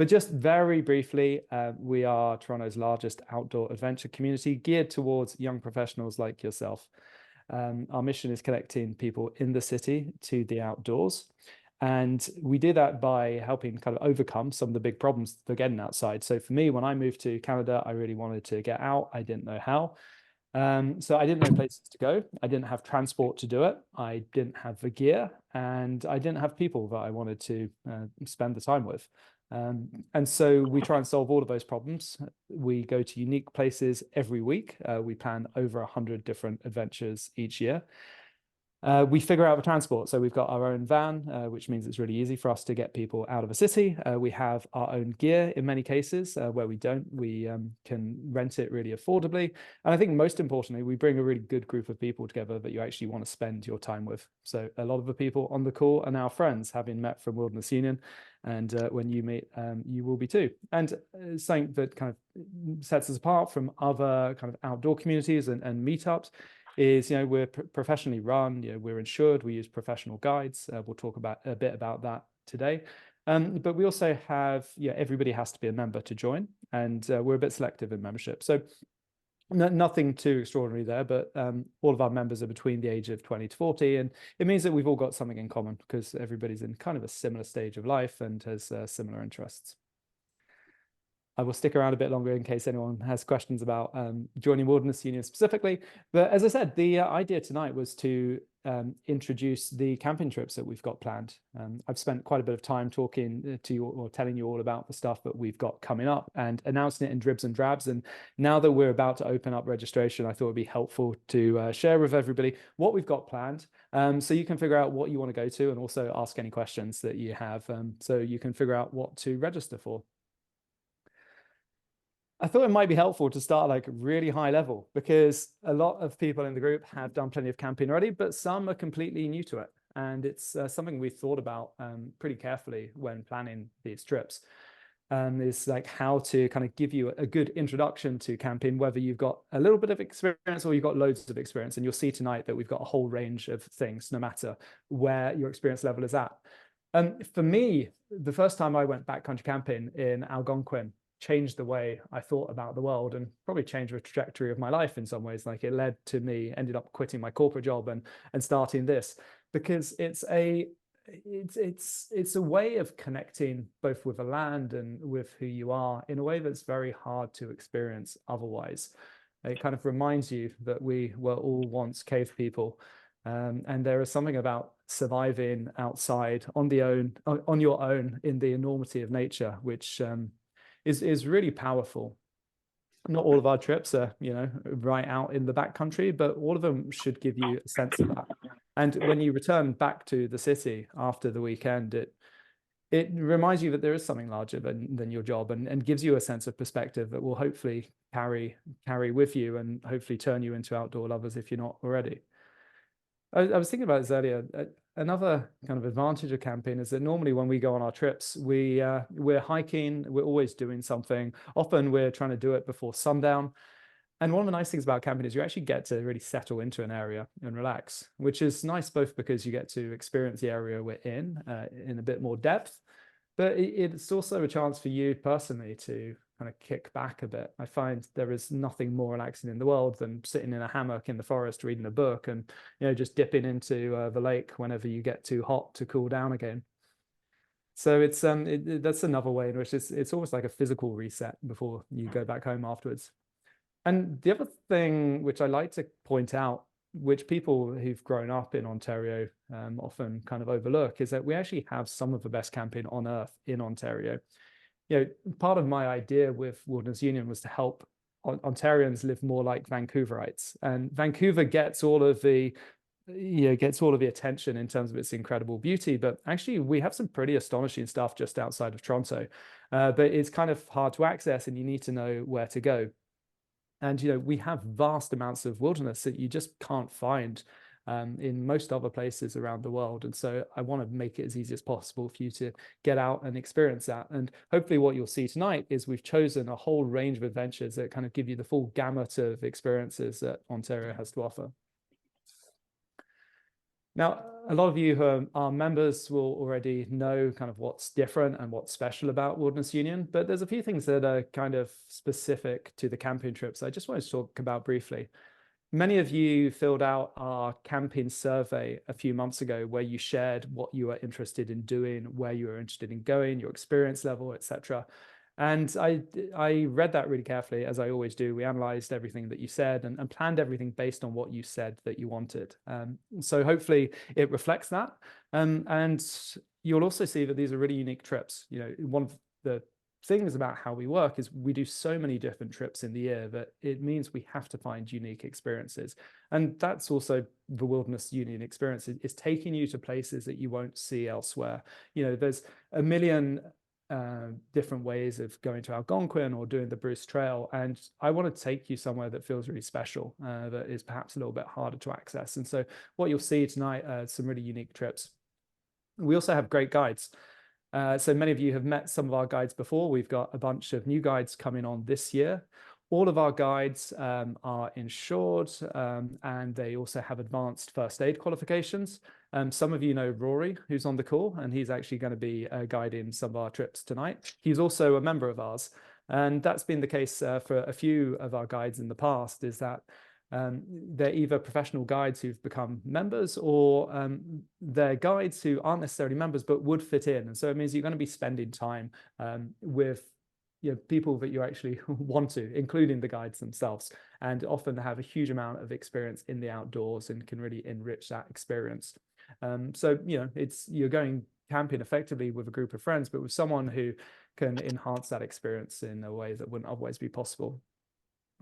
But just very briefly, we are Toronto's largest outdoor adventure community geared towards young professionals like yourself. Our mission is connecting people in the city to the outdoors. And we do that by helping kind of overcome some of the big problems for getting outside. So for me, when I moved to Canada, I really wanted to get out. I didn't know how. So I didn't know places to go. I didn't have transport to do it. I didn't have the gear, and I didn't have people that I wanted to spend the time with. And so we try and solve all of those problems. We go to unique places every week. We plan over 100 different adventures each year. We figure out the transport. So we've got our own van, which means it's really easy for us to get people out of a city. We have our own gear in many cases. Where we don't, we can rent it really affordably. And I think most importantly, we bring a really good group of people together that you actually want to spend your time with. So a lot of the people on the call are now friends, having met from Wilderness Union. And when you meet, you will be too. And something that kind of sets us apart from other kind of outdoor communities and meetups is, we're professionally run, we're insured, we use professional guides. We'll talk about a bit about that today. But we also have, everybody has to be a member to join, and we're a bit selective in membership. So nothing too extraordinary there, but all of our members are between the age of 20 to 40, and it means that we've all got something in common because everybody's in kind of a similar stage of life and has similar interests. I will stick around a bit longer in case anyone has questions about joining Wilderness Union specifically. But as I said, the idea tonight was to introduce the camping trips that we've got planned. I've spent quite a bit of time talking to you or telling you all about the stuff that we've got coming up and announcing it in dribs and drabs. And now that we're about to open up registration, I thought it'd be helpful to share with everybody what we've got planned, so you can figure out what you want to go to and also ask any questions that you have, so you can figure out what to register for. I thought it might be helpful to start like really high level because a lot of people in the group have done plenty of camping already, but some are completely new to it. And it's something we thought about pretty carefully when planning these trips. Is like how to kind of give you a good introduction to camping, whether you've got a little bit of experience or you've got loads of experience. And you'll see tonight that we've got a whole range of things, no matter where your experience level is at. For me, the first time I went backcountry camping in Algonquin changed the way I thought about the world and probably changed the trajectory of my life in some ways. Like it led to me ended up quitting my corporate job and starting this because it's a way of connecting both with the land and with who you are in a way that's very hard to experience otherwise. It kind of reminds you that we were all once cave people, and there is something about surviving outside on your own in the enormity of nature, which is really powerful. Not all of our trips are, right out in the backcountry, but all of them should give you a sense of that. And when you return back to the city after the weekend, it reminds you that there is something larger than your job and gives you a sense of perspective that will hopefully carry with you and hopefully turn you into outdoor lovers if you're not already. I was thinking about this earlier. Another kind of advantage of camping is that normally when we go on our trips, we're hiking, we're always doing something. Often we're trying to do it before sundown. And one of the nice things about camping is you actually get to really settle into an area and relax, which is nice both because you get to experience the area we're in a bit more depth, but it's also a chance for you personally to kind of kick back a bit. I find there is nothing more relaxing in the world than sitting in a hammock in the forest reading a book and just dipping into the lake whenever you get too hot to cool down again. So it's that's another way in which it's almost like a physical reset before you go back home afterwards. And the other thing which I like to point out, which people who've grown up in Ontario often kind of overlook, is that we actually have some of the best camping on earth in Ontario. Part of my idea with Wilderness Union was to help Ontarians live more like Vancouverites, and Vancouver gets all of the attention in terms of its incredible beauty, but actually we have some pretty astonishing stuff just outside of Toronto, but it's kind of hard to access and you need to know where to go. And we have vast amounts of wilderness that you just can't find in most other places around the world. And so I want to make it as easy as possible for you to get out and experience that. And hopefully what you'll see tonight is we've chosen a whole range of adventures that kind of give you the full gamut of experiences that Ontario has to offer. Now, a lot of you who are members will already know kind of what's different and what's special about Wilderness Union, but there's a few things that are kind of specific to the camping trips I just wanted to talk about briefly. Many of you filled out our camping survey a few months ago where you shared what you were interested in doing, where you were interested in going, your experience level, etc. And I read that really carefully, as I always do. We analyzed everything that you said and planned everything based on what you said that you wanted. So hopefully it reflects that. And you'll also see that these are really unique trips. You know, one of the things about how we work is we do so many different trips in the year that it means we have to find unique experiences. And that's also the Wilderness Union experience, is taking you to places that you won't see elsewhere. You know, there's a million different ways of going to Algonquin or doing the Bruce Trail. And I want to take you somewhere that feels really special, that is perhaps a little bit harder to access. And so what you'll see tonight are some really unique trips. We also have great guides. So many of you have met some of our guides before. We've got a bunch of new guides coming on this year. All of our guides are insured, and they also have advanced first aid qualifications. Some of you know Rory, who's on the call, and he's actually going to be guiding some of our trips tonight. He's also a member of ours, and that's been the case for a few of our guides in the past, is that they're either professional guides who've become members, or they're guides who aren't necessarily members but would fit in. And so it means you're going to be spending time with people that you actually want to, including the guides themselves, and often have a huge amount of experience in the outdoors and can really enrich that experience. So you're going camping effectively with a group of friends, but with someone who can enhance that experience in a way that wouldn't otherwise be possible.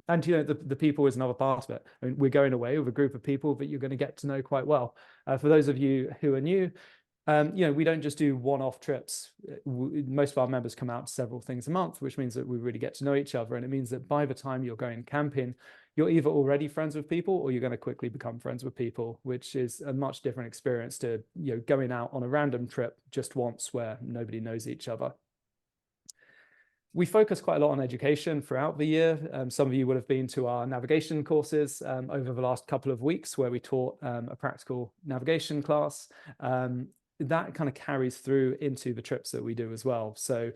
And the people is another part of it. I mean, we're going away with a group of people that you're going to get to know quite well. For those of you who are new, we don't just do one-off trips. Most of our members come out to several things a month, which means that we really get to know each other. And it means that by the time you're going camping, you're either already friends with people or you're going to quickly become friends with people, which is a much different experience to going out on a random trip just once where nobody knows each other. We focus quite a lot on education throughout the year. Some of you would have been to our navigation courses over the last couple of weeks, where we taught a practical navigation class. That kind of carries through into the trips that we do as well. So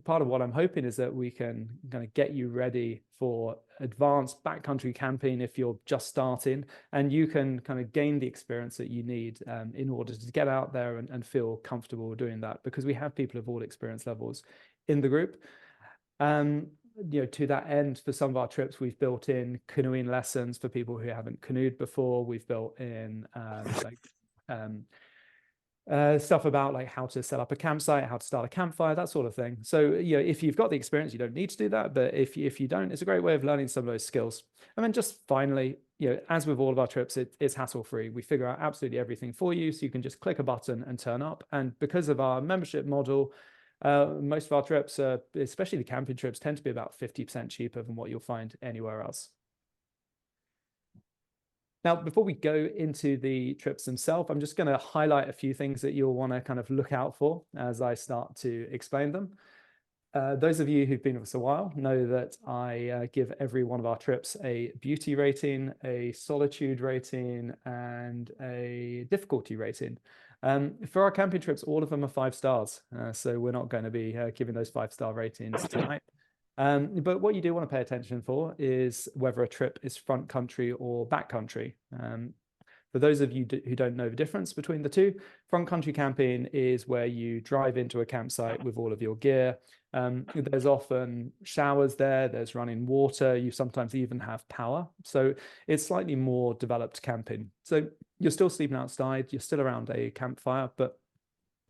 part of what I'm hoping is that we can kind of get you ready for advanced backcountry camping if you're just starting, and you can kind of gain the experience that you need in order to get out there and feel comfortable doing that, because we have people of all experience levels in the group. To that end, for some of our trips, we've built in canoeing lessons for people who haven't canoed before. We've built in stuff about like how to set up a campsite, how to start a campfire, that sort of thing. So if you've got the experience, you don't need to do that, but if you don't, it's a great way of learning some of those skills. And then just finally, as with all of our trips, it's hassle-free. We figure out absolutely everything for you, so you can just click a button and turn up. And because of our membership model, most of our trips, especially the camping trips, tend to be about 50% cheaper than what you'll find anywhere else. Now, before we go into the trips themselves, I'm just going to highlight a few things that you'll want to kind of look out for as I start to explain them. Those of you who've been with us a while know that I give every one of our trips a beauty rating, a solitude rating, and a difficulty rating. For our camping trips, all of them are 5 stars. So we're not going to be giving those 5-star ratings tonight. But what you do want to pay attention for is whether a trip is front country or backcountry. For those of you who don't know the difference between the two, front country camping is where you drive into a campsite with all of your gear. There's often showers there, there's running water, you sometimes even have power. So it's slightly more developed camping. So you're still sleeping outside, you're still around a campfire, but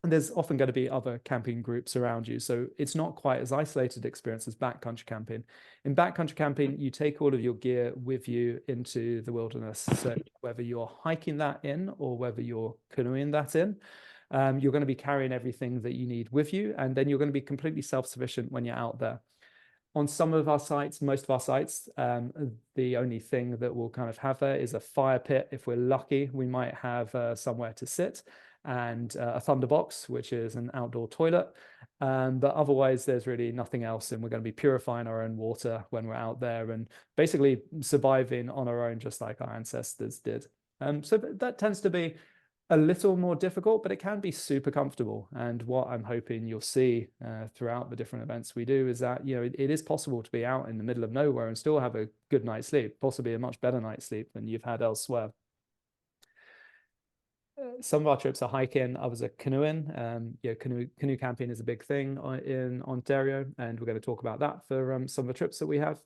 there's often going to be other camping groups around you. So it's not quite as isolated experience as backcountry camping. In backcountry camping, you take all of your gear with you into the wilderness. So whether you're hiking that in or whether you're canoeing that in, you're going to be carrying everything that you need with you. And then you're going to be completely self-sufficient when you're out there. On some of our sites, most of our sites, the only thing that we'll kind of have there is a fire pit. If we're lucky, we might have somewhere to sit, and a thunderbox, which is an outdoor toilet. But otherwise, there's really nothing else, and we're going to be purifying our own water when we're out there and basically surviving on our own, just like our ancestors did. So that tends to be a little more difficult, but it can be super comfortable. And what I'm hoping you'll see throughout the different events we do is that, it is possible to be out in the middle of nowhere and still have a good night's sleep, possibly a much better night's sleep than you've had elsewhere. Some of our trips are hiking, others are canoeing. Canoe camping is a big thing in Ontario, and we're going to talk about that for some of the trips that we have.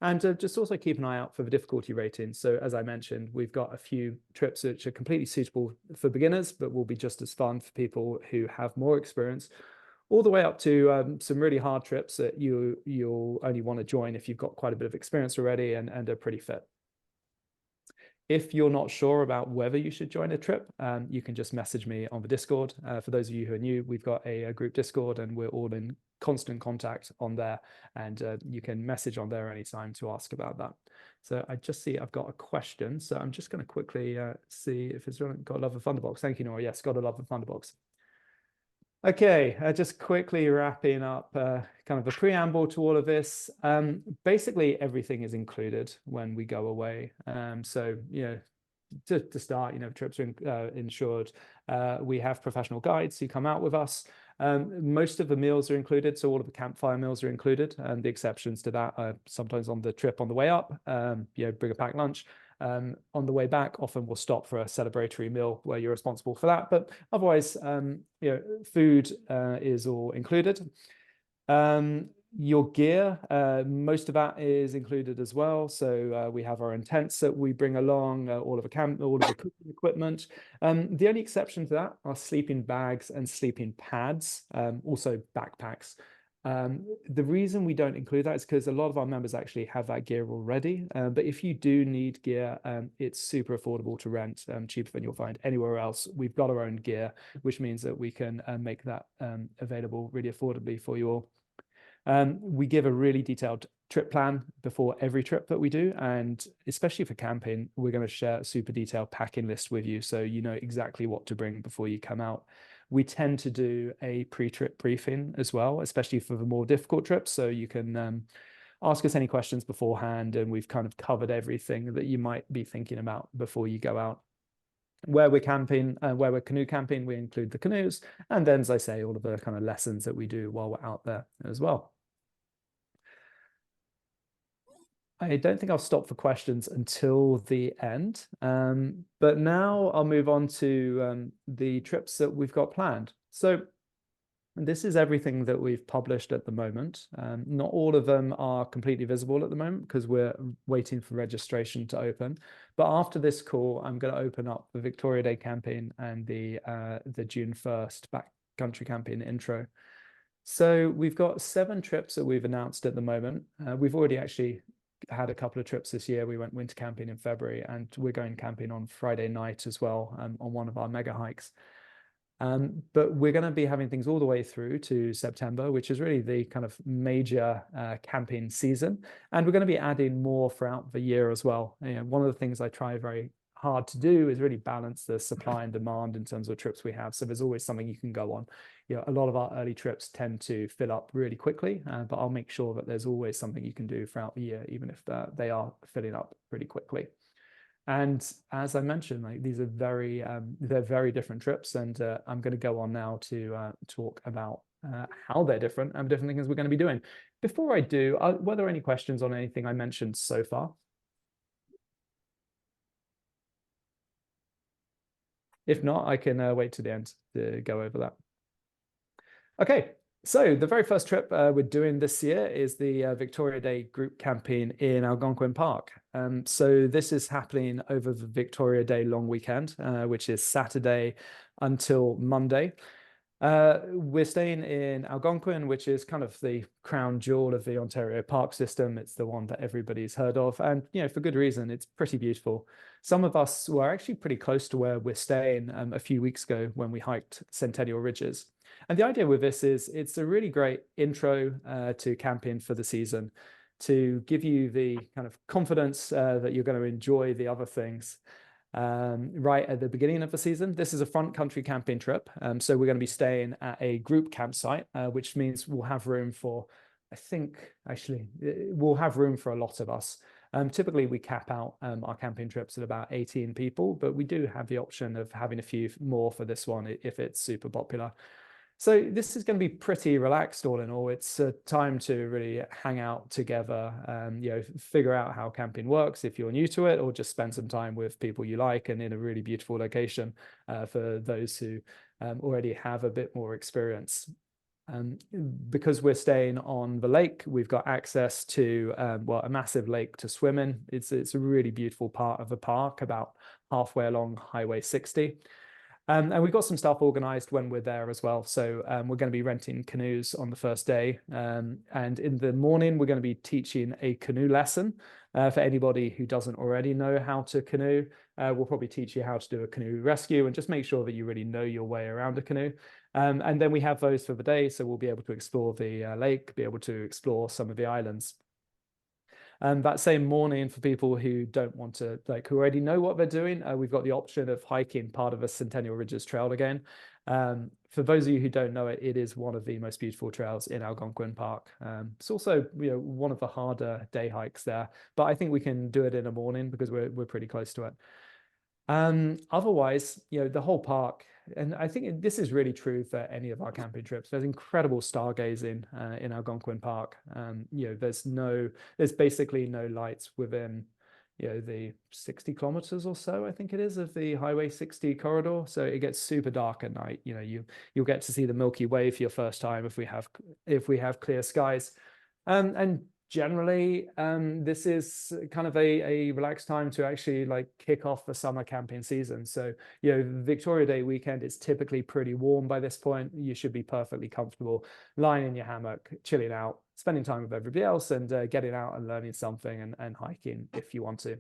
And just also keep an eye out for the difficulty rating. So as I mentioned, we've got a few trips which are completely suitable for beginners, but will be just as fun for people who have more experience, all the way up to some really hard trips that you'll only want to join if you've got quite a bit of experience already and are pretty fit. If you're not sure about whether you should join a trip, you can just message me on the Discord. For those of you who are new, we've got a group Discord and we're all in constant contact on there, and you can message on there anytime to ask about that. So I just see I've got a question. So I'm just going to quickly see if it's got a love of Thunderbox. Thank you, Nora. Yes, got a love of Thunderbox. Okay, just quickly wrapping up kind of a preamble to all of this. Basically, everything is included when we go away. So, to start, trips are insured. We have professional guides who come out with us. Most of the meals are included, so all of the campfire meals are included. And the exceptions to that are sometimes on the trip on the way up, bring a packed lunch. On the way back, often we'll stop for a celebratory meal where you're responsible for that. But otherwise, food is all included. Your gear, most of that is included as well. So we have our own tents that we bring along, all of the cooking equipment. The only exception to that are sleeping bags and sleeping pads, also backpacks. The reason we don't include that is because a lot of our members actually have that gear already. But if you do need gear, it's super affordable to rent, cheaper than you'll find anywhere else. We've got our own gear, which means that we can make that available really affordably for you all. We give a really detailed trip plan before every trip that we do. And especially for camping, we're going to share a super detailed packing list with you, so you know exactly what to bring before you come out. We tend to do a pre-trip briefing as well, especially for the more difficult trips. So you can ask us any questions beforehand, and we've kind of covered everything that you might be thinking about before you go out. Where we're camping, where we're canoe camping, we include the canoes. And then, as I say, all of the kind of lessons that we do while we're out there as well. I don't think I'll stop for questions until the end, but now I'll move on to the trips that we've got planned. So this is everything that we've published at the moment. Not all of them are completely visible at the moment because we're waiting for registration to open. But after this call, I'm going to open up the Victoria Day campaign and the June 1st backcountry campaign intro. So we've got 7 trips that we've announced at the moment. We've already actually had a couple of trips this year. We went winter camping in February, and we're going camping on Friday night as well, on one of our mega hikes. But we're going to be having things all the way through to September, which is really the kind of major camping season. And we're going to be adding more throughout the year as well. One of the things I try very hard to do is really balance the supply and demand in terms of trips we have. So there's always something you can go on. A lot of our early trips tend to fill up really quickly, but I'll make sure that there's always something you can do throughout the year, even if they are filling up pretty quickly. And as I mentioned, these are they're very different trips, and I'm going to go on now to talk about how they're different and different things we're going to be doing. Before I do, were there any questions on anything I mentioned so far? If not, I can wait to the end to go over that. Okay, so the very first trip we're doing this year is the Victoria Day group camping in Algonquin Park. So this is happening over the Victoria Day long weekend, which is Saturday until Monday. We're staying in Algonquin, which is kind of the crown jewel of the Ontario park system. It's the one that everybody's heard of, and for good reason. It's pretty beautiful. Some of us were actually pretty close to where we're staying a few weeks ago when we hiked Centennial Ridges. And the idea with this is it's a really great intro to camping for the season, to give you the kind of confidence that you're going to enjoy the other things right at the beginning of the season. This is a front country camping trip. So we're going to be staying at a group campsite, which means we'll have room for, I think, actually, we'll have room for a lot of us. Typically, we cap out our camping trips at about 18 people, but we do have the option of having a few more for this one if it's super popular. So this is going to be pretty relaxed all in all. It's a time to really hang out together, figure out how camping works if you're new to it, or just spend some time with people you like and in a really beautiful location for those who already have a bit more experience. Because we're staying on the lake, we've got access to a massive lake to swim in. It's a really beautiful part of the park, about halfway along Highway 60. And we've got some stuff organized when we're there as well. So we're going to be renting canoes on the first day. And in the morning, we're going to be teaching a canoe lesson for anybody who doesn't already know how to canoe. We'll probably teach you how to do a canoe rescue and just make sure that you really know your way around a canoe. And then we have those for the day. So we'll be able to explore the lake, be able to explore some of the islands. That same morning, for people who don't want to, who already know what they're doing, we've got the option of hiking part of a Centennial Ridges Trail again. For those of you who don't know it, it is one of the most beautiful trails in Algonquin Park. It's also, one of the harder day hikes there, but I think we can do it in the morning because we're pretty close to it. Otherwise, the whole park, and I think this is really true for any of our camping trips. There's incredible stargazing in Algonquin Park. There's basically no lights within, the 60 kilometers or so, I think it is, of the Highway 60 corridor. So it gets super dark at night. You'll get to see the Milky Way for your first time if we have clear skies. And generally, this is kind of a relaxed time to actually kick off the summer camping season. So, Victoria Day weekend is typically pretty warm by this point. You should be perfectly comfortable lying in your hammock, chilling out, spending time with everybody else, and getting out and learning something and hiking if you want to.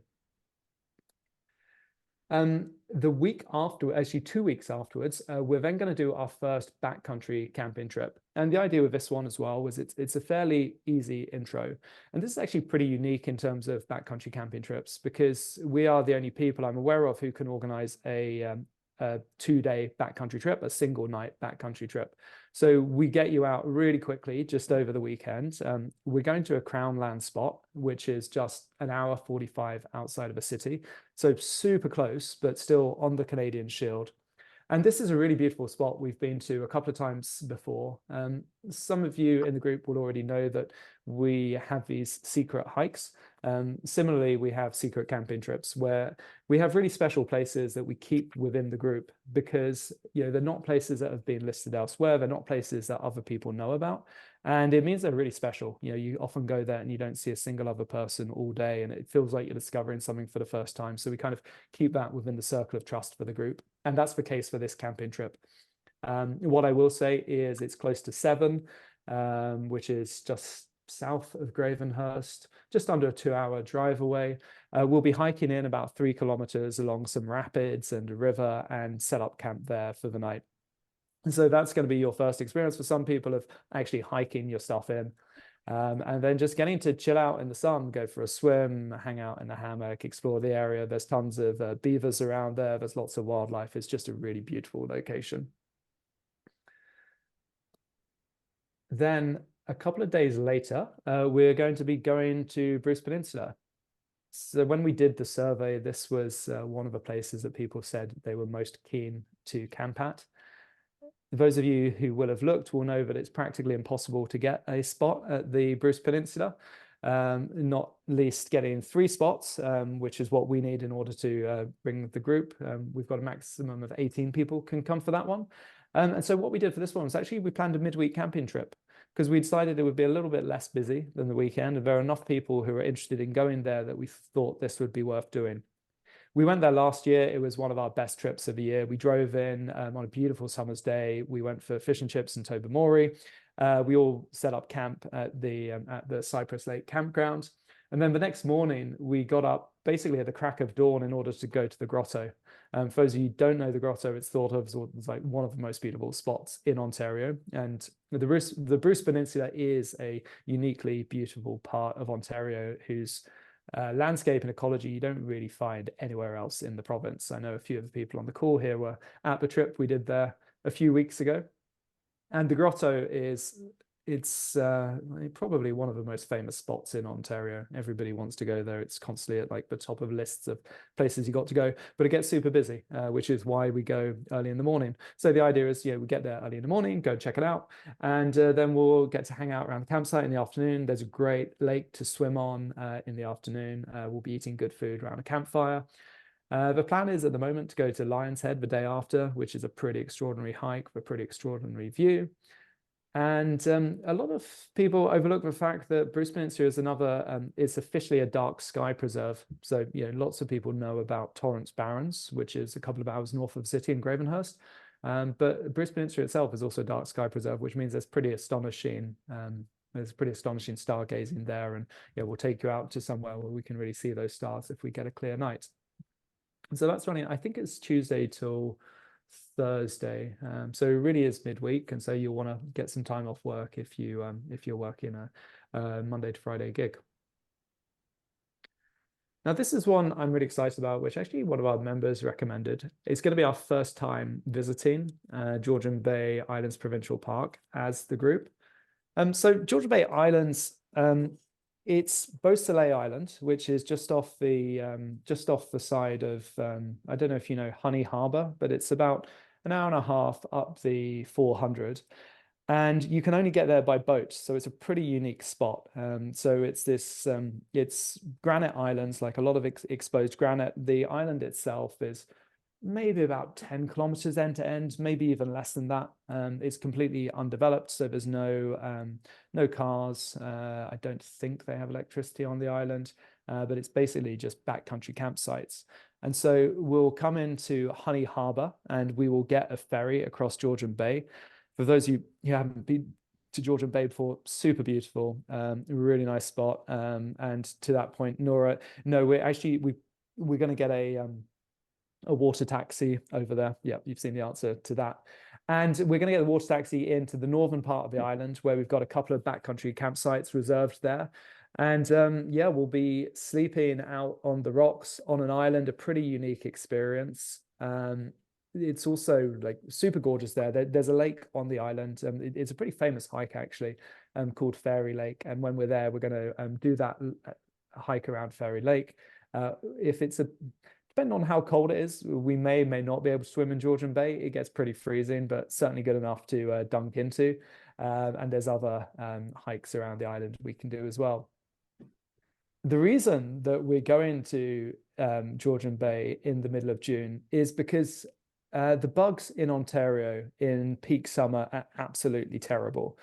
The week after, actually 2 weeks afterwards, we're then going to do our first backcountry camping trip. And the idea with this one as well was it's a fairly easy intro. And this is actually pretty unique in terms of backcountry camping trips because we are the only people I'm aware of who can organize a 2-day backcountry trip, a single night backcountry trip. So we get you out really quickly just over the weekend. We're going to a crown land spot, which is just an hour 45 outside of a city. So super close, but still on the Canadian Shield. And this is a really beautiful spot we've been to a couple of times before. Some of you in the group will already know that we have these secret hikes. Similarly, we have secret camping trips where we have really special places that we keep within the group because they're not places that have been listed elsewhere. They're not places that other people know about. And it means they're really special. You often go there and you don't see a single other person all day, and it feels like you're discovering something for the first time. So we kind of keep that within the circle of trust for the group. And that's the case for this camping trip. What I will say is it's close to Severn, which is just south of Gravenhurst, just under a 2-hour drive away. We'll be hiking in about 3 kilometers along some rapids and a river and set up camp there for the night. And so that's going to be your first experience for some people of actually hiking your stuff in. And then just getting to chill out in the sun, go for a swim, hang out in the hammock, explore the area. There's tons of beavers around there. There's lots of wildlife. It's just a really beautiful location. Then a couple of days later, we're going to be going to Bruce Peninsula. So when we did the survey, this was one of the places that people said they were most keen to camp at. Those of you who will have looked will know that it's practically impossible to get a spot at the Bruce Peninsula, not least getting 3 spots, which is what we need in order to bring the group. We've got a maximum of 18 people can come for that one. And so what we did for this one was actually we planned a midweek camping trip because we decided it would be a little bit less busy than the weekend. And there are enough people who are interested in going there that we thought this would be worth doing. We went there last year. It was one of our best trips of the year. We drove in on a beautiful summer's day. We went for fish and chips in Tobermory. We all set up camp at the Cypress Lake campground. And then the next morning, we got up basically at the crack of dawn in order to go to the grotto. For those of you who don't know the grotto, it's thought of as like one of the most beautiful spots in Ontario. And the Bruce Peninsula is a uniquely beautiful part of Ontario whose landscape and ecology you don't really find anywhere else in the province. I know a few of the people on the call here were at the trip we did there a few weeks ago. And the grotto is it's probably one of the most famous spots in Ontario. Everybody wants to go there. It's constantly at like the top of lists of places you got to go, but it gets super busy, which is why we go early in the morning. So the idea is, we get there early in the morning, go check it out, and then we'll get to hang out around the campsite in the afternoon. There's a great lake to swim on in the afternoon. We'll be eating good food around a campfire. The plan is at the moment to go to Lion's Head the day after, which is a pretty extraordinary hike, a pretty extraordinary view. And a lot of people overlook the fact that Bruce Peninsula is it's officially a dark sky preserve. So, lots of people know about Torrance Barrens, which is a couple of hours north of the city in Gravenhurst. But Bruce Peninsula itself is also a dark sky preserve, which means there's pretty astonishing stargazing there. And we'll take you out to somewhere where we can really see those stars if we get a clear night. So that's running, I think it's Tuesday till Thursday. So it really is midweek, and so you'll want to get some time off work if you're working a Monday to Friday gig. Now, this is one I'm really excited about, which actually one of our members recommended. It's going to be our first time visiting Georgian Bay Islands Provincial Park as the group. So Georgian Bay Islands, it's Beausoleil Island, which is just off the side of I don't know if you know Honey Harbour, but it's about an hour and a half up the 400, and you can only get there by boat. So it's a pretty unique spot. So it's granite islands, like a lot of exposed granite. The island itself is maybe about 10 kilometers end to end, maybe even less than that. It's completely undeveloped, so there's no cars. I don't think they have electricity on the island, but it's basically just backcountry campsites. And so we'll come into Honey Harbour and we will get a ferry across Georgian Bay. For those of you who haven't been to Georgian Bay before, super beautiful, really nice spot. And to that point, Nora, no, we're going to get a water taxi over there. Yeah, you've seen the answer to that. And we're going to get the water taxi into the northern part of the island, where we've got a couple of backcountry campsites reserved there. And we'll be sleeping out on the rocks on an island, a pretty unique experience. It's also like super gorgeous there. There's a lake on the island. It's a pretty famous hike actually, called Fairy Lake. And when we're there, we're going to do that hike around Fairy Lake. Depending on how cold it is, we may not be able to swim in Georgian Bay. It gets pretty freezing, but certainly good enough to dunk into. And there's other hikes around the island we can do as well. The reason that we're going to Georgian Bay in the middle of June is because the bugs in Ontario in peak summer are absolutely terrible.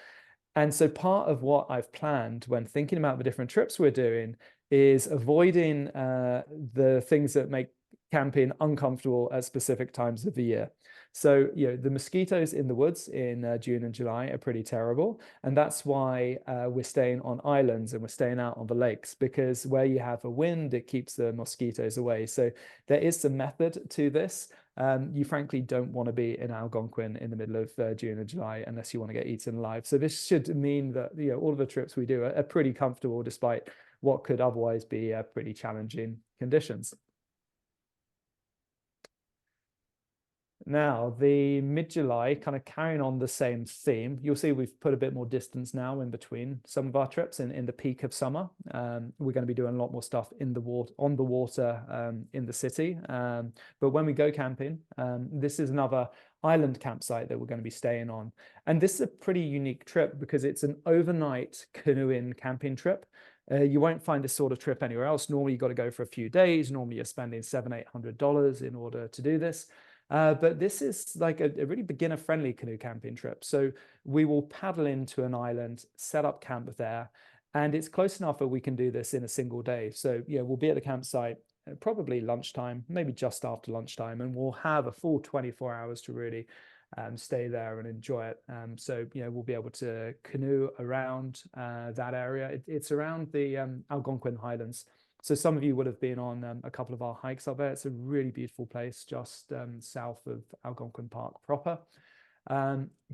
And so part of what I've planned when thinking about the different trips we're doing is avoiding the things that make camping uncomfortable at specific times of the year. So, the mosquitoes in the woods in June and July are pretty terrible. And that's why we're staying on islands and we're staying out on the lakes, because where you have a wind, it keeps the mosquitoes away. So there is some method to this. You frankly don't want to be in Algonquin in the middle of June and July unless you want to get eaten alive. So this should mean that all of the trips we do are pretty comfortable despite what could otherwise be pretty challenging conditions. Now, the mid-July, kind of carrying on the same theme, you'll see we've put a bit more distance now in between some of our trips in the peak of summer. We're going to be doing a lot more stuff on the water in the city. But when we go camping, this is another island campsite that we're going to be staying on. And this is a pretty unique trip because it's an overnight canoeing camping trip. You won't find this sort of trip anywhere else. Normally, you've got to go for a few days. Normally, you're spending $700-800 in order to do this. But this is like a really beginner-friendly canoe camping trip. So we will paddle into an island, set up camp there, and it's close enough that we can do this in a single day. So we'll be at the campsite at probably lunchtime, maybe just after lunchtime, and we'll have a full 24 hours to really stay there and enjoy it. So we'll be able to canoe around that area. It's around the Algonquin Highlands. So some of you would have been on a couple of our hikes up there. It's a really beautiful place just south of Algonquin Park proper.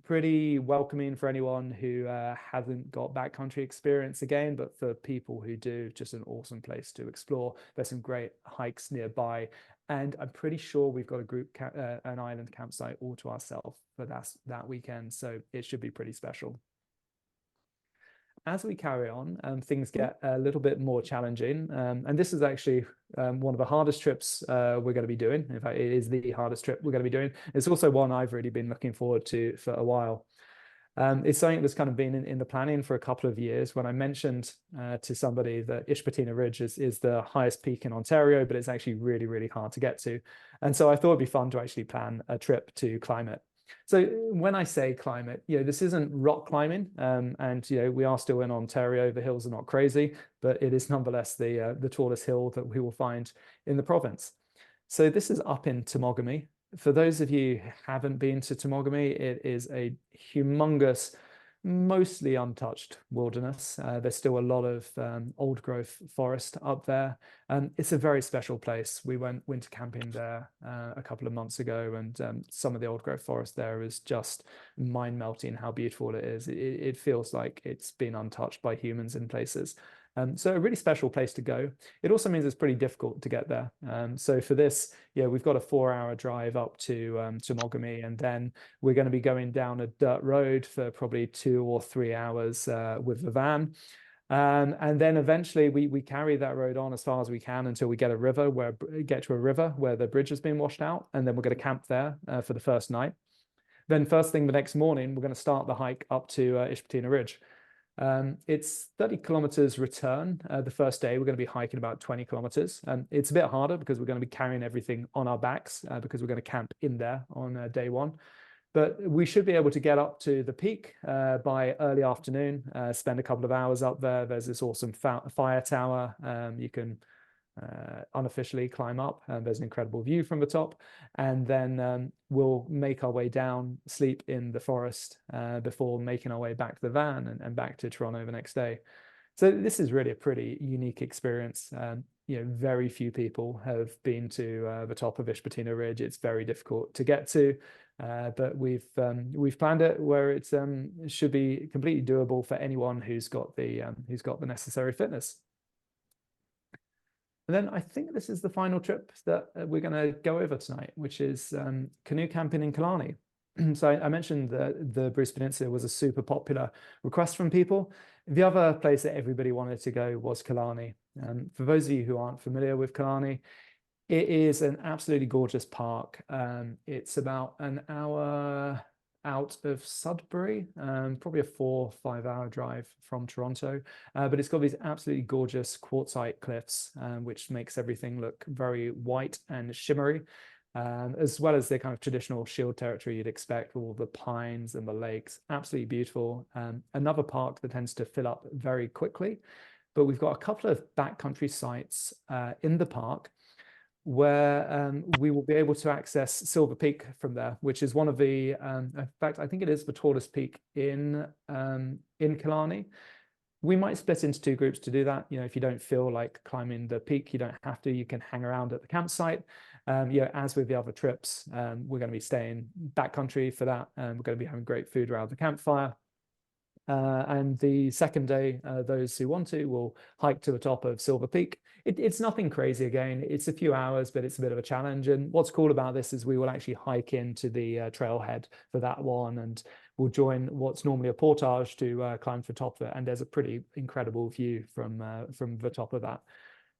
Pretty welcoming for anyone who hasn't got backcountry experience again, but for people who do, just an awesome place to explore. There's some great hikes nearby. And I'm pretty sure we've got an island campsite all to ourselves for that weekend. So it should be pretty special. as we carry on, things get a little bit more challenging. And this is actually one of the hardest trips we're going to be doing. In fact, it is the hardest trip we're going to be doing. It's also one I've really been looking forward to for a while. It's something that's kind of been in the planning for a couple of years. When I mentioned to somebody that Ishpatina Ridge is the highest peak in Ontario, but it's actually really, really hard to get to. And so I thought it'd be fun to actually plan a trip to climb it. So when I say climb it, this isn't rock climbing, and we are still in Ontario. The hills are not crazy, but it is nonetheless the tallest hill that we will find in the province. So this is up in Temagami. For those of you who haven't been to Temagami, it is a humongous, mostly untouched wilderness. There's still a lot of old growth forest up there. It's a very special place. We went winter camping there a couple of months ago, and some of the old growth forest there is just mind melting how beautiful it is. It feels like it's been untouched by humans in places. So a really special place to go. It also means it's pretty difficult to get there. So for this, we've got a 4-hour drive up to Temagami, and then we're going to be going down a dirt road for probably 2 or 3 hours with the van. And then eventually we carry that road on as far as we can until we get to a river where the bridge has been washed out, and then we're going to camp there for the first night. Then first thing the next morning, we're going to start the hike up to Ishpatina Ridge. It's 30 kilometers return. The first day, we're going to be hiking about 20 kilometers. It's a bit harder because we're going to be carrying everything on our backs because we're going to camp in there on day one. But we should be able to get up to the peak by early afternoon, spend a couple of hours up there. There's this awesome fire tower. You can unofficially climb up, and there's an incredible view from the top. And then we'll make our way down, sleep in the forest before making our way back to the van and back to Toronto the next day. So this is really a pretty unique experience. Very few people have been to the top of Ishpatina Ridge. It's very difficult to get to, but we've planned it where it should be completely doable for anyone who's got the necessary fitness. And then I think this is the final trip that we're going to go over tonight, which is canoe camping in Killarney. So I mentioned that the Bruce Peninsula was a super popular request from people. The other place that everybody wanted to go was Killarney. For those of you who aren't familiar with Killarney, it is an absolutely gorgeous park. It's about an hour out of Sudbury, probably a 4 or 5 hour drive from Toronto, but it's got these absolutely gorgeous quartzite cliffs, which makes everything look very white and shimmery, as well as the kind of traditional shield territory you'd expect, all the pines and the lakes. Absolutely beautiful. Another park that tends to fill up very quickly, but we've got a couple of backcountry sites in the park where we will be able to access Silver Peak from there, which is one of the, in fact, I think it is the tallest peak in Killarney. We might split into 2 groups to do that. If you don't feel like climbing the peak, you don't have to. You can hang around at the campsite. As with the other trips, we're going to be staying backcountry for that. We're going to be having great food around the campfire. And the second day, those who want to will hike to the top of Silver Peak. It's nothing crazy again. It's a few hours, but it's a bit of a challenge. And what's cool about this is we will actually hike into the trailhead for that one, and we'll join what's normally a portage to climb to the top of it. And there's a pretty incredible view from the top of that.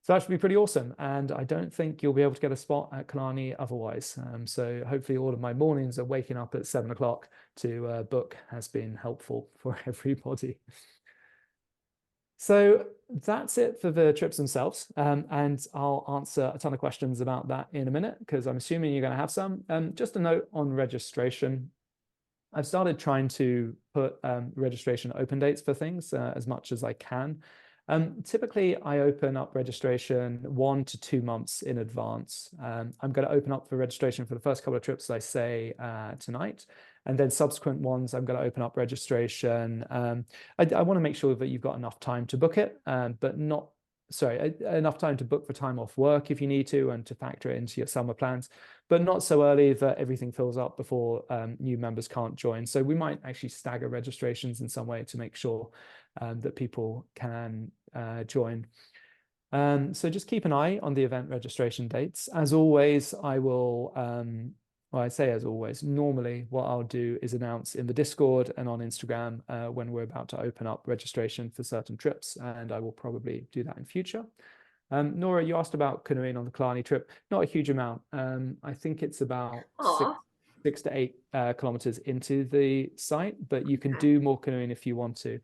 So that should be pretty awesome. And I don't think you'll be able to get a spot at Killarney otherwise. So hopefully all of my mornings of waking up at 7 o'clock to book has been helpful for everybody. So that's it for the trips themselves. And I'll answer a ton of questions about that in a minute, because I'm assuming you're going to have some. Just a note on registration. I've started trying to put registration open dates for things as much as I can. Typically, I open up registration 1 to 2 months in advance. I'm going to open up for registration for the first couple of trips, I say, tonight. And then subsequent ones, I'm going to open up registration. I want to make sure that you've got enough time to book it, but not, sorry, enough time to book for time off work if you need to, and to factor it into your summer plans, but not so early that everything fills up before new members can't join. So we might actually stagger registrations in some way to make sure that people can join. So just keep an eye on the event registration dates. As always, I will Well, I say as always, normally what I'll do is announce in the Discord and on Instagram when we're about to open up registration for certain trips, and I will probably do that in future. Nora, you asked about canoeing on the Killarney trip. Not a huge amount. I think it's about Aw. 6 to 8 kilometers into the site, but you can Okay. do more canoeing if you want to.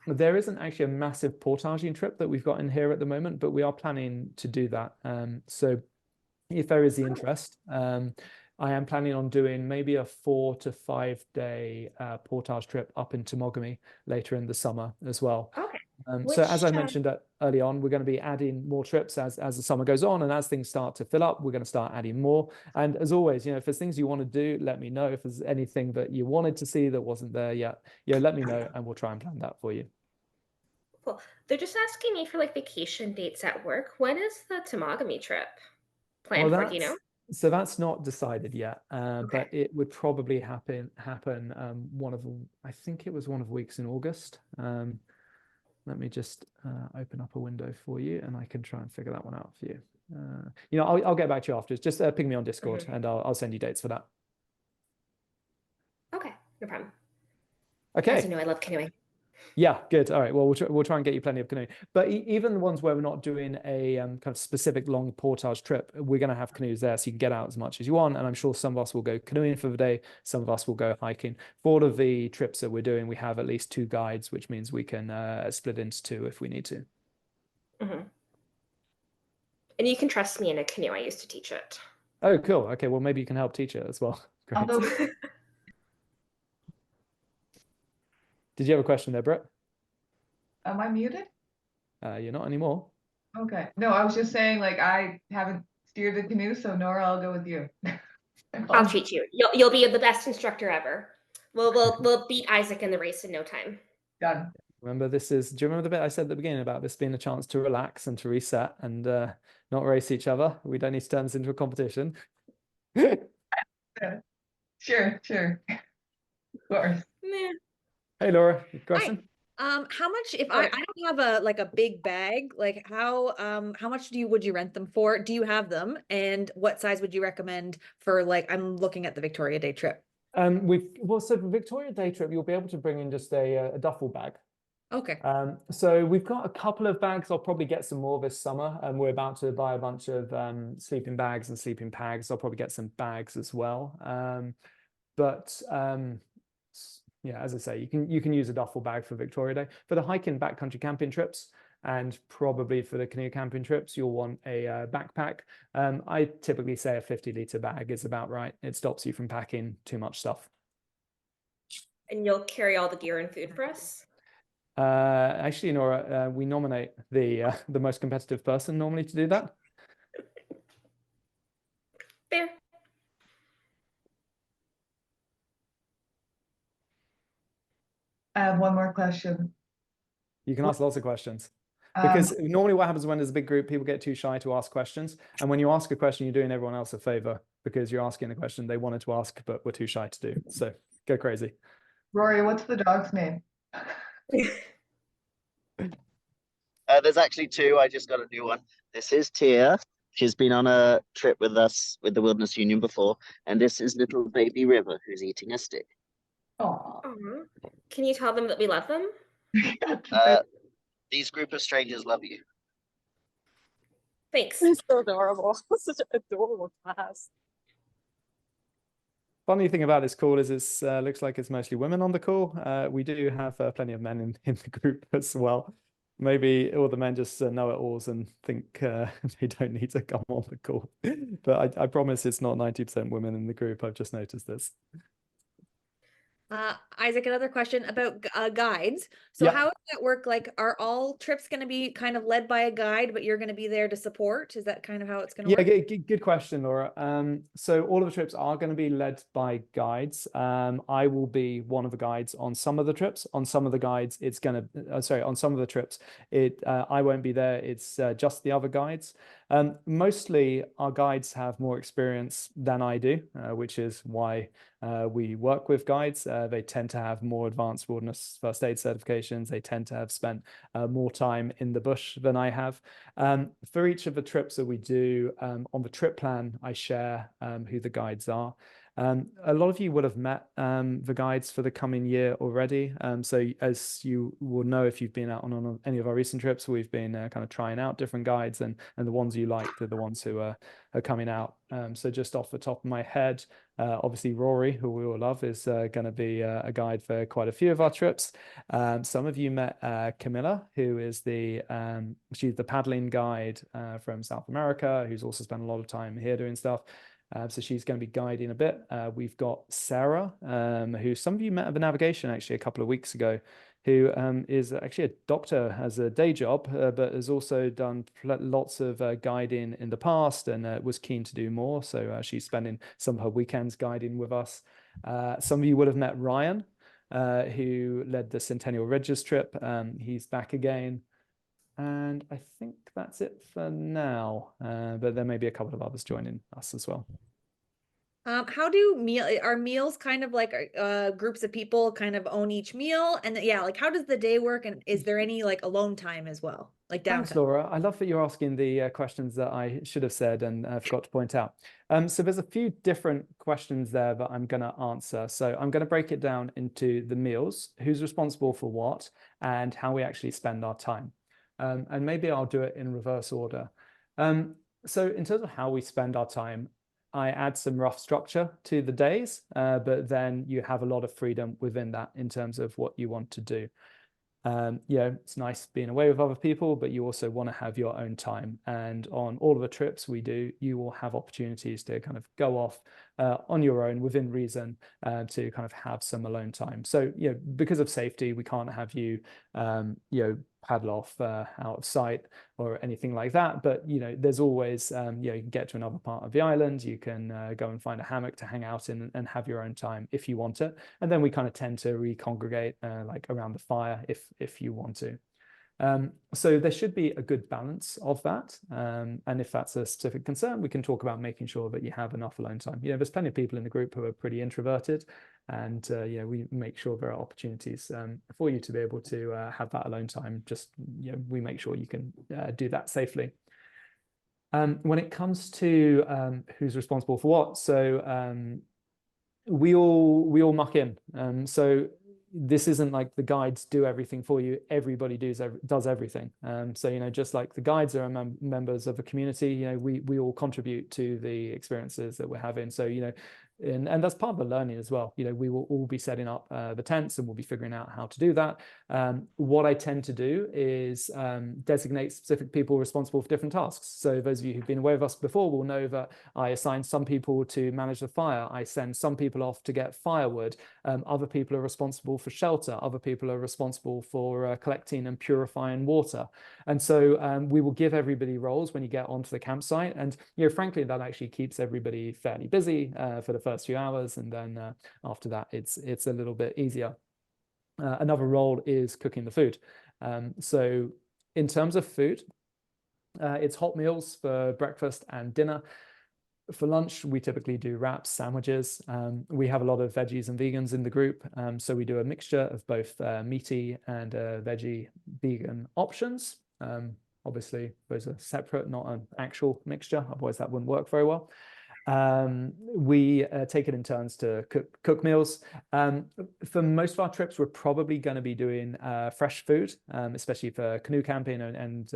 There isn't actually a massive portaging trip that we've got in here at the moment, but we are planning to do that. So if there is the interest, I am planning on doing maybe a 4 to 5 day portage trip up into Mogami later in the summer as well. Okay. So as I Which mentioned early on, we're going to be adding more trips as the summer goes on, and as things start to fill up, we're going to start adding more. And as always, if there's things you want to do, let me know. If there's anything that you wanted to see that wasn't there yet, let me know, and we'll try and plan that for you. Cool. They're just asking me for like vacation dates at work. When is the Temagami trip Well, planned for? Do you know? that's not decided yet, Okay. but it would probably happen I think it was one of the weeks in August. Let me just open up a window for you, and I can try and figure that one out for you. I'll get back to you afterwards. Just ping me on Discord, and I'll send you dates for that. Okay, no problem. Okay. As you know, I love canoeing. Yeah, good. All right. Well, we'll try and get you plenty of canoe. But even the ones where we're not doing a kind of specific long portage trip, we're going to have canoes there, so you can get out as much as you want. And I'm sure some of us will go canoeing for the day. Some of us will go hiking. For all of the trips that we're doing, we have at least 2 guides, which means we can split into 2 if we need to. And you can trust me in a canoe. I used to teach it. Oh, cool. Okay. Well, maybe you can help teach it as well. Great. Did you have a question there, Brett? Am I muted? You're not anymore. Okay. No, I was just saying, like, I haven't steered the canoe, so Nora, I'll go with you. I'll treat you. You'll be the best instructor ever. We'll beat Isaac in the race in no time. Done. Remember, do you remember the bit I said at the beginning about this being a chance to relax and to reset and not race each other? We don't need to turn this into a competition. Sure. Of course. Hey, Laura, question? How much, if I don't have a big bag, like how much would you rent them for? Do you have them? And what size would you recommend for, like, I'm looking at the Victoria Day trip. So for Victoria Day trip, you'll be able to bring in just a duffel bag. Okay. So we've got a couple of bags. I'll probably get some more this summer, and we're about to buy a bunch of sleeping bags and sleeping bags. I'll probably get some bags as well. Yeah, as I say, you can use a duffel bag for Victoria Day. For the hiking backcountry camping trips, and probably for the canoe camping trips, you'll want a backpack. I typically say a 50-liter bag is about right. It stops you from packing too much stuff. And you'll carry all the gear and food for us? Actually, Nora, we nominate the most competitive person normally to do that. Fair. I have one more question. You can ask lots of questions. Because normally what happens when there's a big group, people get too shy to ask questions. And when you ask a question, you're doing everyone else a favor because you're asking a question they wanted to ask, but were too shy to do. So go crazy. Rory, what's the dog's name? There's actually 2. I just got a new one. This is Tia. She's been on a trip with us with the Wilderness Union before. And this is little baby River, who's eating a stick. Oh. Can you tell them that we love them? These group of strangers love you. Thanks. It's so adorable. Such an adorable class. Funny thing about this call is it looks like it's mostly women on the call. We do have plenty of men in the group as well. Maybe all the men just know it alls and think they don't need to come on the call. But I promise it's not 90% women in the group. I've just noticed this. Isaac, another question about guides. So how does that work? Like, are all trips going to be kind of led by a guide, but you're going to be there to support? Is that kind of how it's going to work? Yeah, good question, Laura. So all of the trips are going to be led by guides. I will be one of the guides on some of the trips. On some of the guides, it's going to, on some of the trips, I won't be there. It's just the other guides. Mostly our guides have more experience than I do, which is why we work with guides. They tend to have more advanced wilderness first aid certifications. They tend tend to have spent more time in the bush than I have. For each of the trips that we do, on the trip plan, I share who the guides are. A lot of you would have met the guides for the coming year already. So as you will know, if you've been out on any of our recent trips, we've been kind of trying out different guides, and the ones you like are the ones who are coming out. So just off the top of my head, obviously Rory, who we all love, is going to be a guide for quite a few of our trips. Some of you met Camilla, who is she's the paddling guide from South America, who's also spent a lot of time here doing stuff. So she's going to be guiding a bit. We've got Sarah, who some of you met at the navigation actually a couple of weeks ago, who is actually a doctor as a day job, but has also done lots of guiding in the past and was keen to do more. So she's spending some of her weekends guiding with us. Some of you would have met Ryan, who led the Centennial Ridges trip. He's back again. And I think that's it for now, but there may be a couple of others joining us as well. How are meals kind of like groups of people kind of own each meal? And yeah, like how does the day work? And is there any like alone time as well? Like downtime? Thanks, Laura. I love that you're asking the questions that I should have said and forgot to point out. So there's a few different questions there that I'm going to answer. So I'm going to break it down into the meals, who's responsible for what, and how we actually spend our time. And maybe I'll do it in reverse order. So in terms of how we spend our time, I add some rough structure to the days, but then you have a lot of freedom within that in terms of what you want to do. It's nice being away with other people, but you also want to have your own time. And on all of the trips we do, you will have opportunities to kind of go off on your own within reason to kind of have some alone time. So, because of safety, we can't have you, paddle off out of sight or anything like that. But, there's always, you can get to another part of the island. You can go and find a hammock to hang out in and have your own time if you want it. And then we kind of tend to recongregate like around the fire if you want to. So there should be a good balance of that. And if that's a specific concern, we can talk about making sure that you have enough alone time. There's plenty of people in the group who are pretty introverted, and we make sure there are opportunities for you to be able to have that alone time. Just we make sure you can do that safely. When it comes to who's responsible for what, so we all muck in. So this isn't like the guides do everything for you. Everybody does everything. So, just like the guides are members of a community, we all contribute to the experiences that we're having. So, and that's part of the learning as well. We will all be setting up the tents, and we'll be figuring out how to do that. What I tend to do is designate specific people responsible for different tasks. So those of you who've been away with us before will know that I assign some people to manage the fire. I send some people off to get firewood. Other people are responsible for shelter. Other people are responsible for collecting and purifying water. And so we will give everybody roles when you get onto the campsite. And frankly, that actually keeps everybody fairly busy for the first few hours, and then after that it's a little bit easier. Another role is cooking the food. So in terms of food, it's hot meals for breakfast and dinner. For lunch, we typically do wraps, sandwiches. We have a lot of veggies and vegans in the group, so we do a mixture of both meaty and veggie vegan options. Obviously, those are separate, not an actual mixture, otherwise that wouldn't work very well. We take it in turns to cook meals. For most of our trips, we're probably going to be doing fresh food, especially for canoe camping and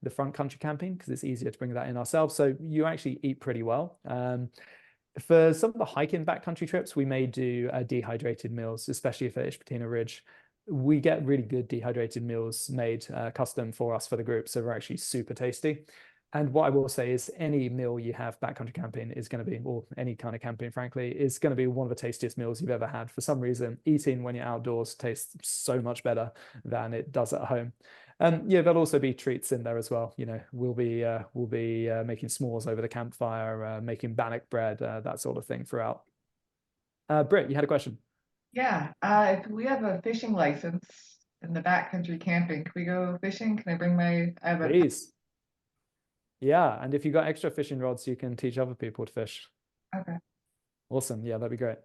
the front country camping, because it's easier to bring that in ourselves. So you actually eat pretty well. For some of the hiking backcountry trips, we may do dehydrated meals, especially for Ishpatina Ridge. We get really good dehydrated meals made custom for us for the group, so they're actually super tasty. And what I will say is any meal you have backcountry camping is going to be, or any kind of camping, frankly, is going to be one of the tastiest meals you've ever had. For some reason, eating when you're outdoors tastes so much better than it does at home. And there'll also be treats in there as well. We'll be making s'mores over the campfire, making bannock bread, that sort of thing throughout. Britt, you had a question. Yeah, if we have a fishing license in the backcountry camping, can we go fishing? Can I bring my? Please. Yeah, and if you got extra fishing rods, you can teach other people to fish. Okay. Awesome. Yeah, that'd be great.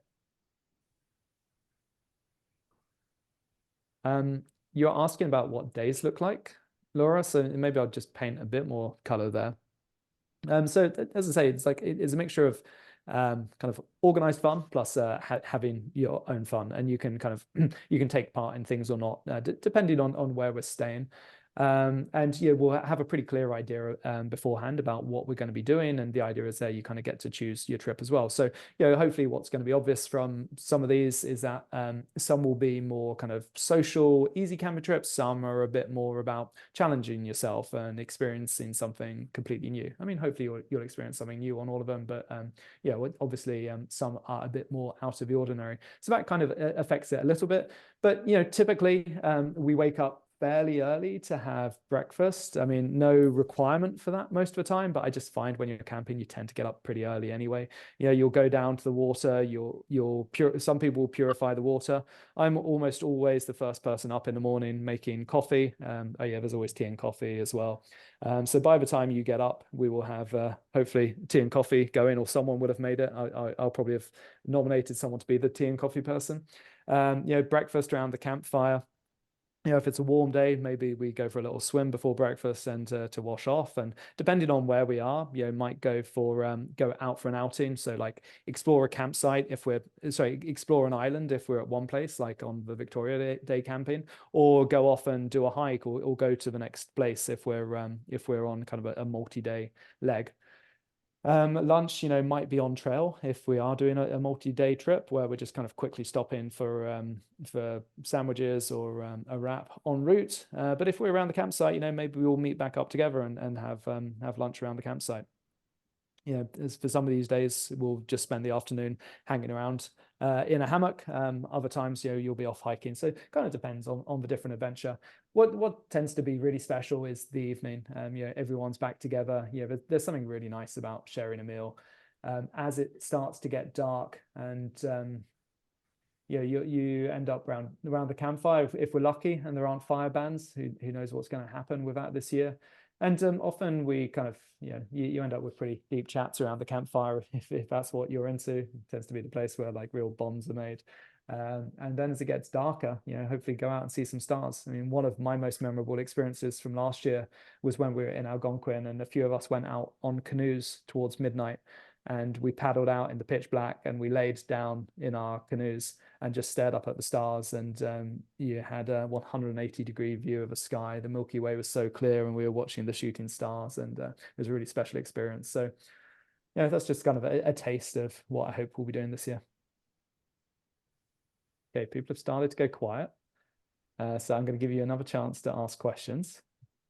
You're asking about what days look like, Laura, so maybe I'll just paint a bit more color there. So as I say, it's a mixture of kind of organized fun plus having your own fun, and you can kind of you can take part in things or not, depending on where we're staying. And yeah, we'll have a pretty clear idea beforehand about what we're going to be doing, and the idea is there you kind of get to choose your trip as well. So hopefully what's going to be obvious from some of these is that some will be more kind of social, easy camping trips. Some are a bit more about challenging yourself and experiencing something completely new. I mean, hopefully you'll experience something new on all of them, but yeah, obviously some are a bit more out of the ordinary. So that kind of affects it a little bit. But typically we wake up fairly early to have breakfast. I mean, no requirement for that most of the time, but I just find when you're camping, you tend to get up pretty early anyway. You'll go down to the water, some people will purify the water. I'm almost always the first person up in the morning making coffee. Oh yeah, there's always tea and coffee as well. So by the time you get up, we will have hopefully tea and coffee going, or someone would have made it. I'll probably have nominated someone to be the tea and coffee person. Breakfast around the campfire. If it's a warm day, maybe we go for a little swim before breakfast and to wash off. And depending on where we are, might go out for an outing. So like explore a campsite explore an island if we're at one place, like on the Victoria Day camping, or go off and do a hike, or go to the next place if we're on kind of a multi-day leg. Lunch, might be on trail if we are doing a multi-day trip where we're just kind of quickly stopping for sandwiches or a wrap en route. But if we're around the campsite, maybe we'll meet back up together and have lunch around the campsite. As for some of these days, we'll just spend the afternoon hanging around in a hammock. Other times, you'll be off hiking. So it kind of depends on the different adventure. What tends to be really special is the evening. Everyone's back together. There's something really nice about sharing a meal as it starts to get dark, and you end up around the campfire if we're lucky, and there aren't fire bans. Who knows what's going to happen with that this year? And often we kind of, you end up with pretty deep chats around the campfire if that's what you're into. It tends to be the place where like real bonds are made. And then as it gets darker, hopefully go out and see some stars. I mean, one of my most memorable experiences from last year was when we were in Algonquin, and a few of us went out on canoes towards midnight, and we paddled out in the pitch black, and we laid down in our canoes and just stared up at the stars, and you had a 180-degree view of the sky. The Milky Way was so clear, and we were watching the shooting stars, and it was a really special experience. So that's just kind of a taste of what I hope we'll be doing this year. Okay, people have started to go quiet. So I'm going to give you another chance to ask questions.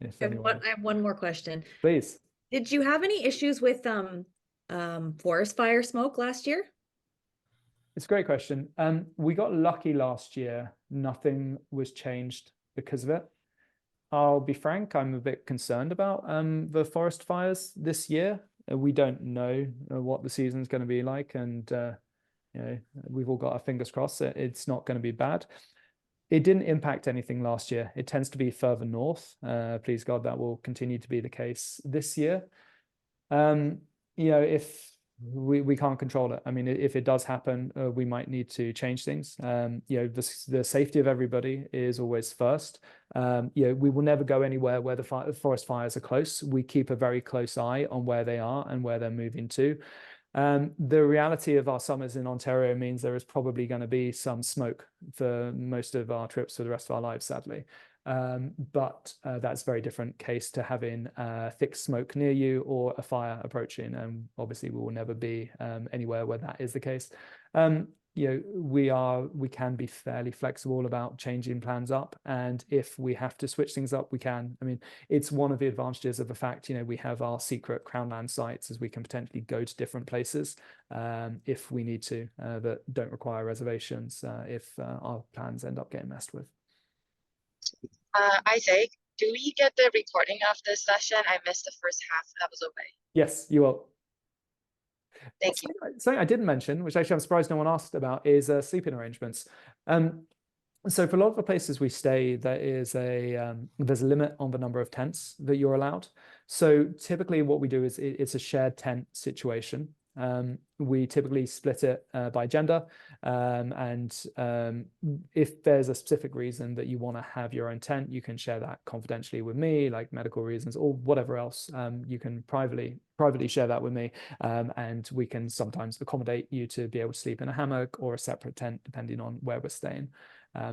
I have one more question. Please. Did you have any issues with forest fire smoke last year? It's a great question. We got lucky last year. Nothing was changed because of it. I'll be frank, I'm a bit concerned about the forest fires this year. We don't know what the season's going to be like, and we've all got our fingers crossed that it's not going to be bad. It didn't impact anything last year. It tends to be further north. Please God, that will continue to be the case this year. If we can't control it. I mean, if it does happen, we might need to change things. The safety of everybody is always first. We will never go anywhere where the forest fires are close. We keep a very close eye on where they are and where they're moving to. The reality of our summers in Ontario means there is probably going to be some smoke for most of our trips for the rest of our lives, sadly. But that's a very different case to having thick smoke near you or a fire approaching. And obviously we will never be anywhere where that is the case. We can be fairly flexible about changing plans up, and if we have to switch things up, we can. I mean, it's one of the advantages of the fact we have our secret Crownland sites, as we can potentially go to different places if we need to, that don't require reservations if our plans end up getting messed with. Isaac, do we get the recording of this session? I missed the first half. That was away. Yes, you will. Thank you. Something I didn't mention, which actually I'm surprised no one asked about, is sleeping arrangements. So for a lot of the places we stay, there's a limit on the number of tents that you're allowed. So typically what we do is it's a shared tent situation. We typically split it by gender, if there's a specific reason that you want to have your own tent, you can share that confidentially with me, like medical reasons or whatever else. You can privately share that with me, and we can sometimes accommodate you to be able to sleep in a hammock or a separate tent depending on where we're staying.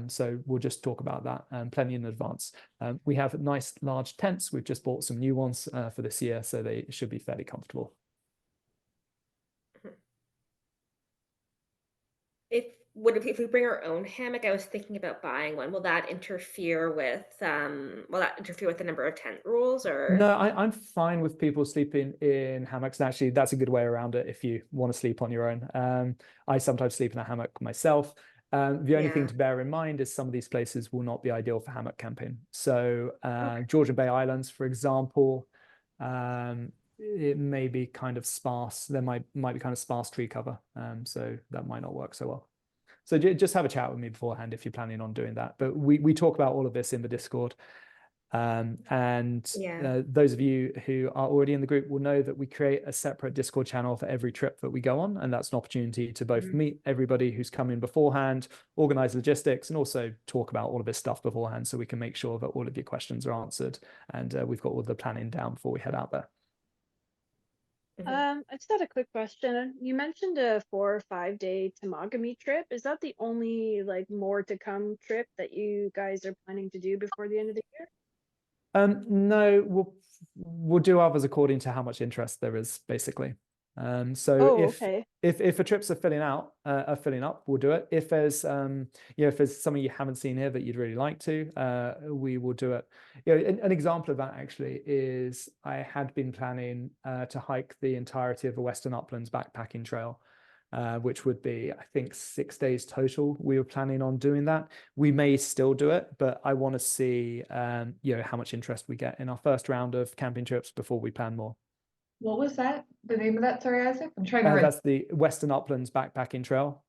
So we'll just talk about that plenty in advance. We have nice large tents. We've just bought some new ones for this year, so they should be fairly comfortable. If we bring our own hammock, I was thinking about buying one. Will that interfere with the number of tent rules, or? No, I'm fine with people sleeping in hammocks. And actually, that's a good way around it if you want to sleep on your own. I sometimes sleep in a hammock myself. The only thing to bear in mind is some of these places will not be ideal for hammock camping. So Georgian Bay Islands, for example, it may be kind of sparse. There might be kind of sparse tree cover. So that might not work so well. So just have a chat with me beforehand if you're planning on doing that. But we talk about all of this in the Discord. Those of you who are already in the group will know that we create a separate Discord channel for every trip that we go on. And that's an opportunity to both meet everybody who's coming beforehand, organize logistics, and also talk about all of this stuff beforehand so we can make sure that all of your questions are answered. And we've got all the planning down before we head out there. I just had a quick question. You mentioned a 4 or 5 day Temagami trip. Is that the only like more to come trip that you guys are planning to do before the end of the year? No, we'll do others according to how much interest there is, basically. If the trips are filling up, we'll do it. If there's if there's something you haven't seen here that you'd really like to, we will do it. An example of that actually is I had been planning to hike the entirety of the Western Uplands backpacking trail, which would be, I think, 6 days total. We were planning on doing that. We may still do it, but I want to see how much interest we get in our first round of camping trips before we plan more. What was that? The name of that? Sorry, Isaac. I'm trying to write. That's the Western Uplands backpacking trail.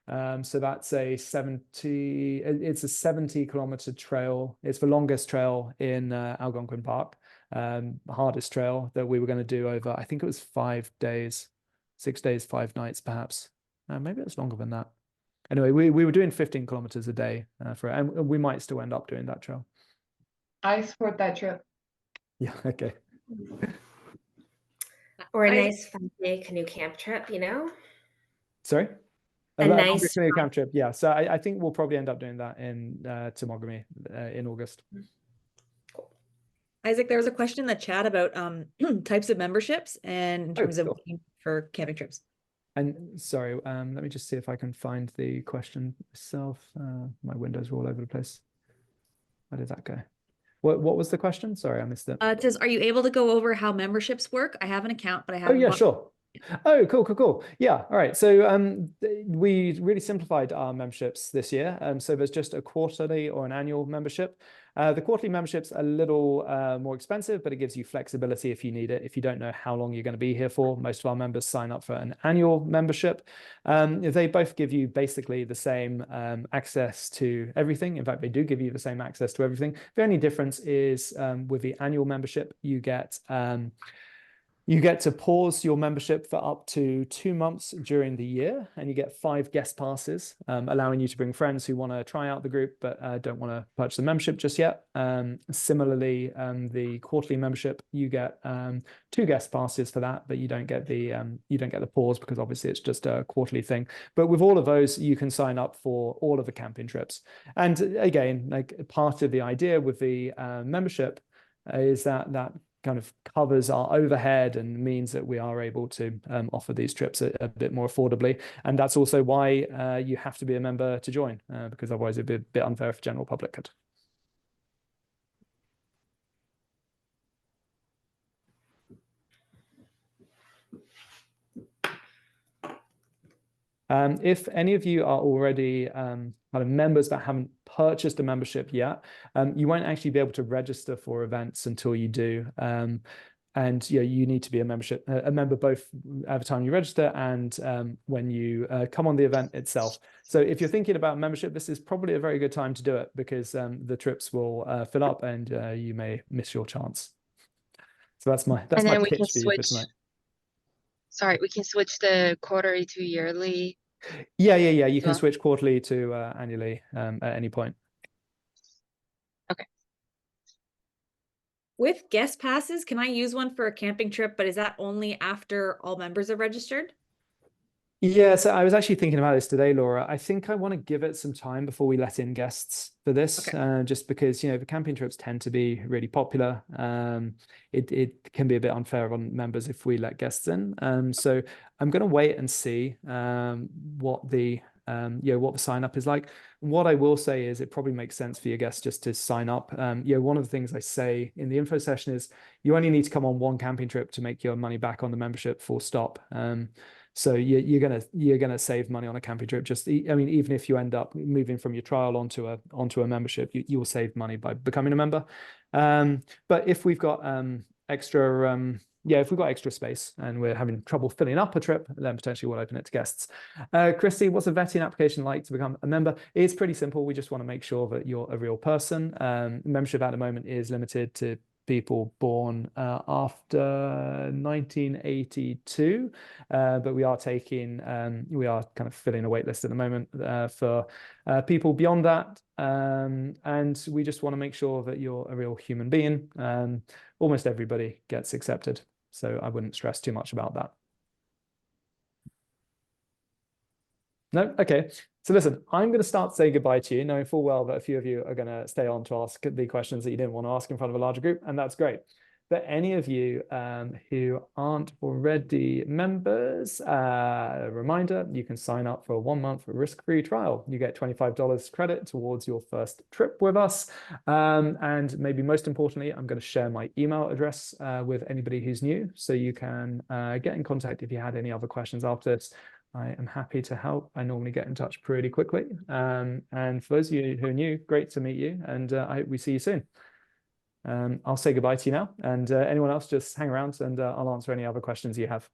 So that's it's a 70-kilometer trail. It's the longest trail in Algonquin Park. The hardest trail that we were going to do over, I think it was 5 days, 6 days, 5 nights, perhaps. Maybe it's longer than that. Anyway, we were doing 15 kilometers a day and we might still end up doing that trail. I support that trip. Yeah, okay. Or a nice 5-day canoe camp trip, Sorry? A nice canoe camp trip, yeah. So I think we'll probably end up doing that in Temagami in August. Isaac, there was a question in the chat about types of memberships and in terms of for camping trips. And sorry, let me just see if I can find the question myself. My windows are all over the place. Where did that go? What was the question? Sorry, I missed it. It says, are you able to go over how memberships work? I have an account, but I haven't. Oh yeah, sure. Oh, cool. Yeah, all right. So we really simplified our memberships this year. So there's just a quarterly or an annual membership. The quarterly membership's a little more expensive, but it gives you flexibility if you need it. If you don't know how long you're going to be here for, most of our members sign up for an annual membership. They both give you basically the same access to everything. In fact, they do give you the same access to everything. The only difference is with the annual membership, you get to pause your membership for up to 2 months during the year, and you get 5 guest passes, allowing you to bring friends who want to try out the group but don't want to purchase the membership just yet. Similarly, the quarterly membership, you get 2 guest passes for that, but you don't get the pause because obviously it's just a quarterly thing. But with all of those, you can sign up for all of the camping trips. And again, like part of the idea with the membership is that kind of covers our overhead and means that we are able to offer these trips a bit more affordably. And that's also why you have to be a member to join, because otherwise it'd be a bit unfair for general public. If any of you are already kind of members that haven't purchased a membership yet, you won't actually be able to register for events until you do. And you need to be a member both at the time you register and when you come on the event itself. So if you're thinking about membership, this is probably a very good time to do it because the trips will fill up and you may miss your chance. So that's my pitch for you for tonight. Sorry, we can switch the quarterly to yearly. Yeah. You can Well. switch quarterly to annually at any point. With guest passes, can I use one for a camping trip, but is that only after all members are registered? Yeah, so I was actually thinking about this today, Laura. I think I want to give it some time before we let in guests for this, Okay. just because, the camping trips tend to be really popular. It can be a bit unfair on members if we let guests in. So I'm going to wait and see what the what the sign up is like. What I will say is it probably makes sense for your guests just to sign up. One of the things I say in the info session is you only need to come on one camping trip to make your money back on the membership, full stop. So you're gonna save money on a camping trip. Even if you end up moving from your trial onto a membership, you will save money by becoming a member. But if we've got if we've got extra space and we're having trouble filling up a trip, then potentially we'll open it to guests. Christy, what's a vetting application like to become a member? It's pretty simple. We just want to make sure that you're a real person. Membership at the moment is limited to people born after 1982, but we are kind of filling a wait list at the moment for people beyond that, and we just want to make sure that you're a real human being. Almost everybody gets accepted, so I wouldn't stress too much about that. No? Okay. So listen, I'm going to start to say goodbye to you, knowing full well that a few of you are going to stay on to ask the questions that you didn't want to ask in front of a larger group, and that's great. But any of you who aren't already members, a reminder, you can sign up for a 1-month risk-free trial. You get $25 credit towards your first trip with us. And maybe most importantly, I'm going to share my email address with anybody who's new, so you can get in contact if you had any other questions after this. I am happy to help. I normally get in touch pretty quickly. And for those of you who are new, great to meet you, and I hope we see you soon. I'll say goodbye to you now, and anyone else, just hang around and I'll answer any other questions you have.